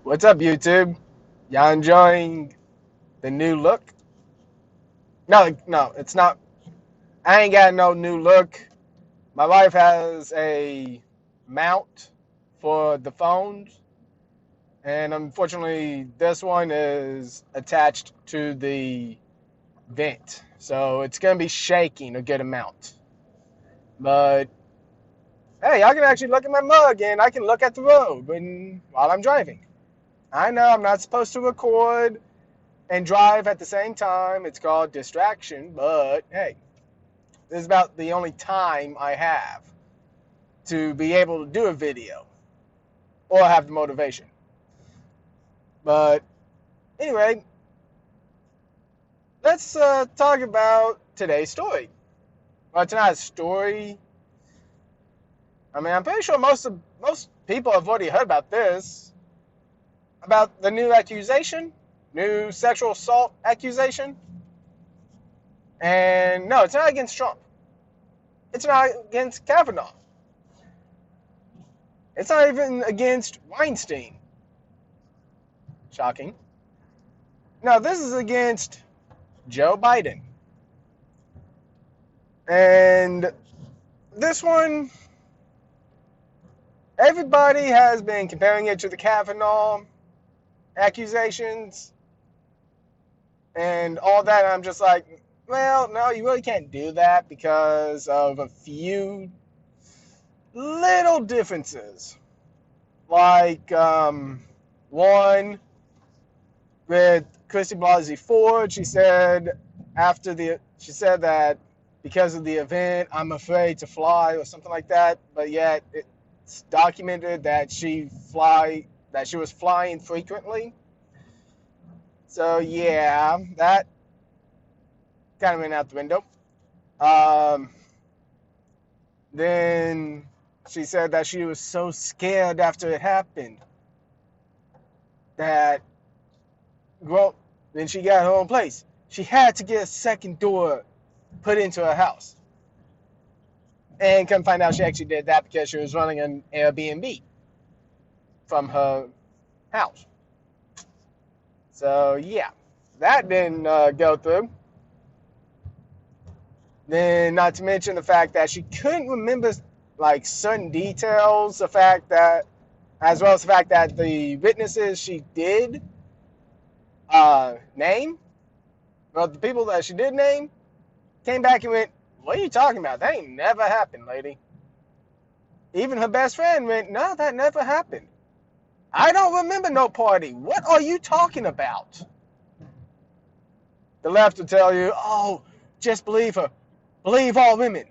What's up, YouTube? Y'all enjoying the new look? No, it's not. I ain't got no new look. My wife has a mount for the phones, and unfortunately, this one is attached to the vent, so it's gonna be shaking a good amount. But hey, I can actually look at my mug, and I can look at the road while I'm driving. I know I'm not supposed to record and drive at the same time. It's called distraction, but hey, this is about the only time I have to be able to do a video or have the motivation. But anyway, let's talk about today's story. Well, it's not a story. I mean, I'm pretty sure most people have already heard about this, about the new accusation, new sexual assault accusation. And no, it's not against Trump. It's not against Kavanaugh. It's not even against Weinstein. Shocking. No, this is against Joe Biden. And this one, everybody has been comparing it to the Kavanaugh accusations and all that. And I'm just like, well, no, you really can't do that because of a few little differences. Like, one, with Christy Blasey Ford, she said that because of the event, I'm afraid to fly or something like that. But yet it's documented that she was flying frequently. So yeah, that kind of went out the window. Then she said that she was so scared after it happened that, well, then she got her own place. She had to get a second door put into her house. And come find out she actually did that because she was running an Airbnb from her house. So, yeah, that didn't go through. Then, not to mention the fact that she couldn't remember like certain details, as well as the fact that the witnesses she did name, well, the people that she did name, came back and went, "What are you talking about? That ain't never happened, lady." Even her best friend went, "No, that never happened. I don't remember no party. What are you talking about?" The left will tell you, "Oh, just believe her. Believe all women."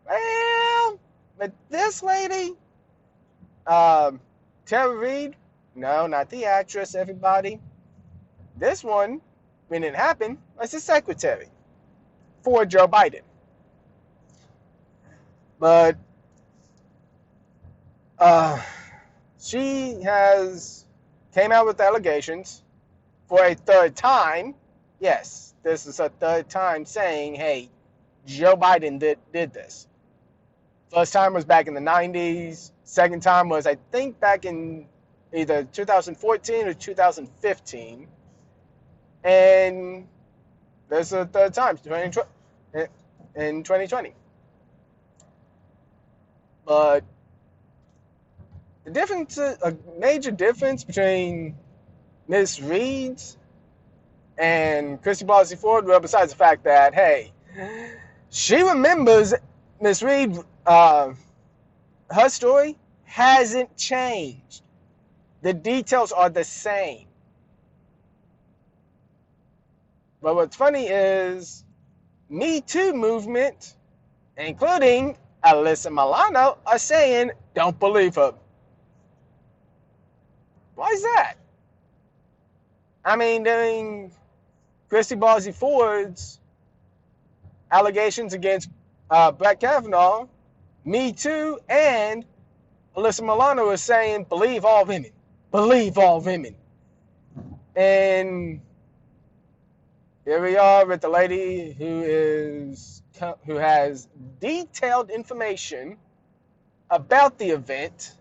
Well, but this lady, Tara Reid, no, not the actress, everybody. This one, when it happened, was the secretary for Joe Biden. But she came out with allegations for a third time. Yes, this is a third time saying, hey, Joe Biden did this. First time was back in the 90s. Second time was, I think, back in either 2014 or 2015. And there's a third time in 2020. But a major difference between Miss Reed's and Christy Blasey Ford, well, besides the fact that, hey, she remembers Miss Reed, her story hasn't changed. The details are the same. But what's funny is MeToo movement, including Alyssa Milano, are saying, don't believe her. Why is that? I mean, during Christy Blasey Ford's allegations against Brett Kavanaugh, Me Too, and Alyssa Milano is saying, believe all women. Believe all women. And here we are with the lady who has detailed information about the event,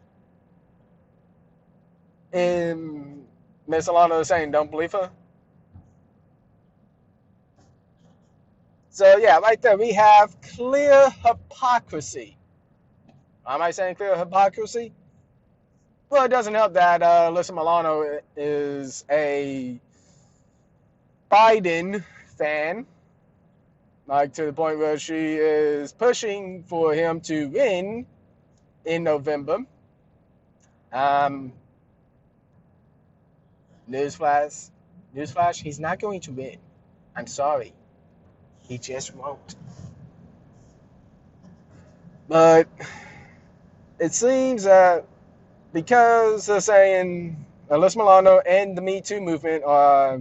And Miss Alana is saying, don't believe her. So yeah, right there we have clear hypocrisy. Why am I saying clear hypocrisy? Well, it doesn't help that Alyssa Milano is a Biden fan, like to the point where she is pushing for him to win in November. Um, newsflash, he's not going to win. I'm sorry, he just won't. But it seems that because they're saying Alyssa Milano and the MeToo movement are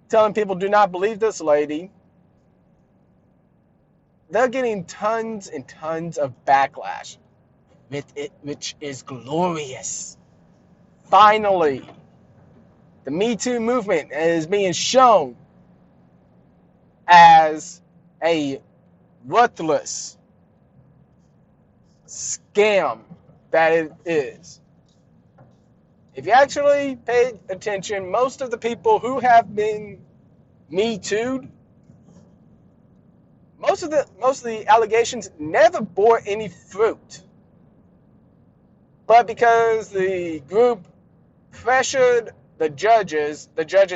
telling people do not believe this lady, they're getting tons and tons of backlash with it, which is glorious. Finally, the MeToo movement is being shown as a worthless scam that it is. If you actually paid attention, most of the people who have been MeToo'd, most of the allegations never bore any fruit. But because the group pressured the judges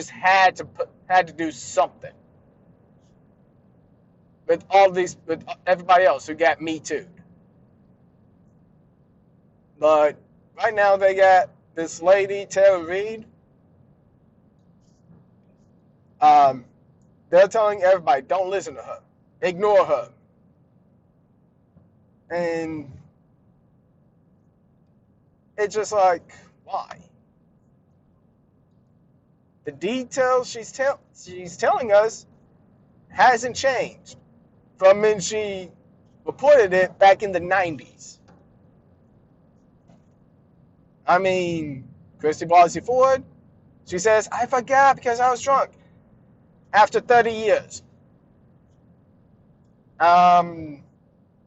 had to do something with with everybody else who got MeToo'd. But right now they got this lady, Tara Reid. They're telling everybody, don't listen to her. Ignore her. And it's just like, why? The details she's telling us hasn't changed from when she reported it back in the 90s. I mean, Christy Blasey Ford, she says, I forgot because I was drunk. After 30 years.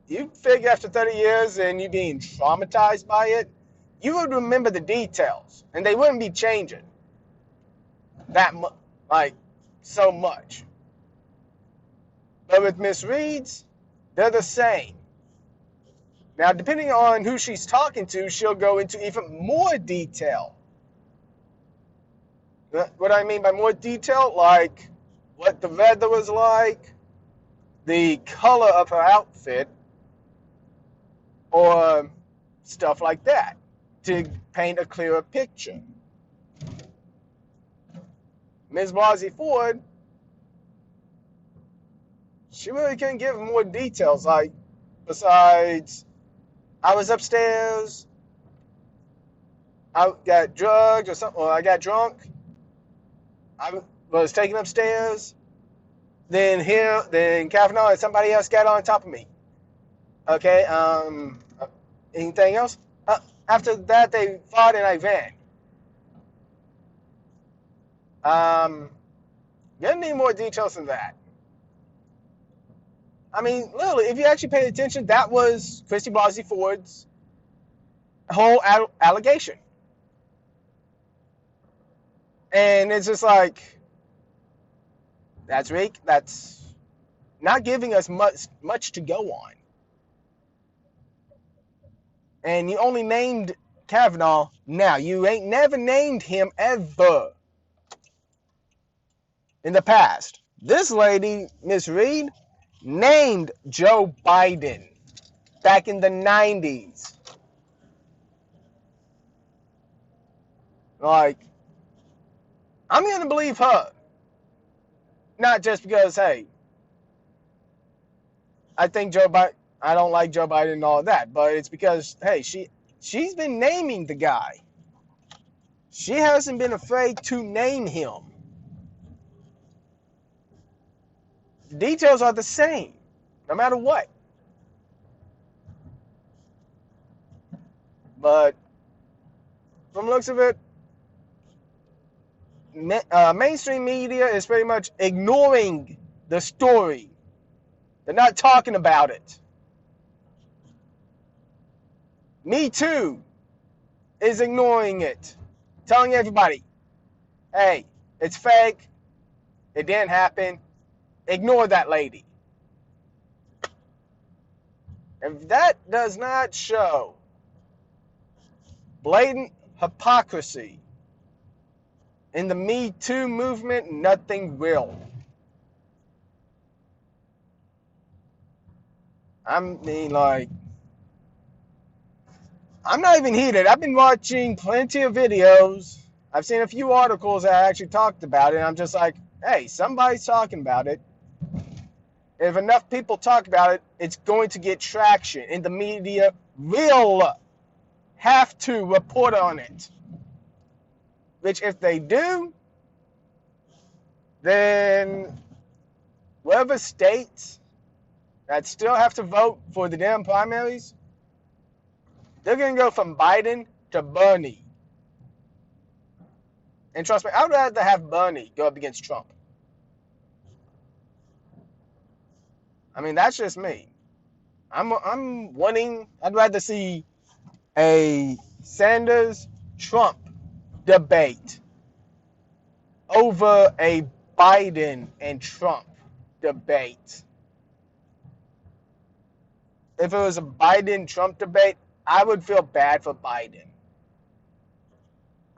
You figure after 30 years and you being traumatized by it, you would remember the details. And they wouldn't be changing that much, like, so much. But with Miss Reed's, they're the same. Now, depending on who she's talking to, she'll go into even more detail. What I mean by more detail, like what the weather was like, the color of her outfit, or stuff like that, to paint a clearer picture. Ms. Blasey Ford, she really couldn't give more details, like, besides, I was upstairs, I got drugged or something, or I got drunk, I was taken upstairs, then Kavanaugh and somebody else got on top of me. Okay, anything else? After that, they fought and I ran. You need more details than that. I mean, literally, if you actually paid attention, that was Christy Blasey Ford's whole allegation. And it's just like, that's weak. That's not giving us much to go on. And you only named Kavanaugh now. You ain't never named him ever in the past. This lady, Miss Reed, named Joe Biden back in the 90s. Like, I'm going to believe her. Not just because, hey, I think I don't like Joe Biden and all that, but it's because, hey, she's been naming the guy. She hasn't been afraid to name him. The details are the same, no matter what. But from the looks of it, mainstream media is pretty much ignoring the story. They're not talking about it. Me Too is ignoring it. telling everybody, hey, it's fake. It didn't happen. Ignore that lady. If that does not show blatant hypocrisy in the MeToo movement, nothing will. I mean, like, I'm not even heated. I've been watching plenty of videos. I've seen a few articles that actually talked about it. And I'm just like, hey, somebody's talking about it. If enough people talk about it, it's going to get traction. And the media will have to report on it. Which, if they do, then whatever states that still have to vote for the damn primaries, they're going to go from Biden to Bernie. And trust me, I would rather have Bernie go up against Trump. I mean, that's just me. I'd rather see a Sanders-Trump debate over a Biden and Trump debate. If it was a Biden-Trump debate, I would feel bad for Biden.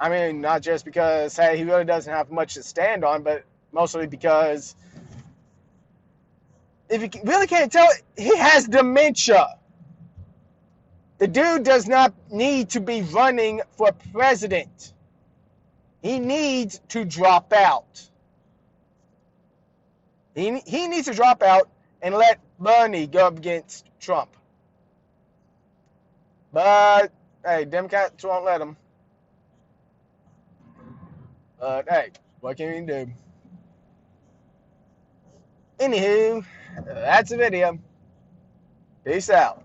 I mean, not just because, hey, he really doesn't have much to stand on, but mostly because, if you really can't tell, he has dementia. The dude does not need to be running for president. He needs to drop out. He needs to drop out and let Bernie go up against Trump. But, hey, Democrats won't let him. But, hey, what can you do? Anywho, that's the video. Peace out.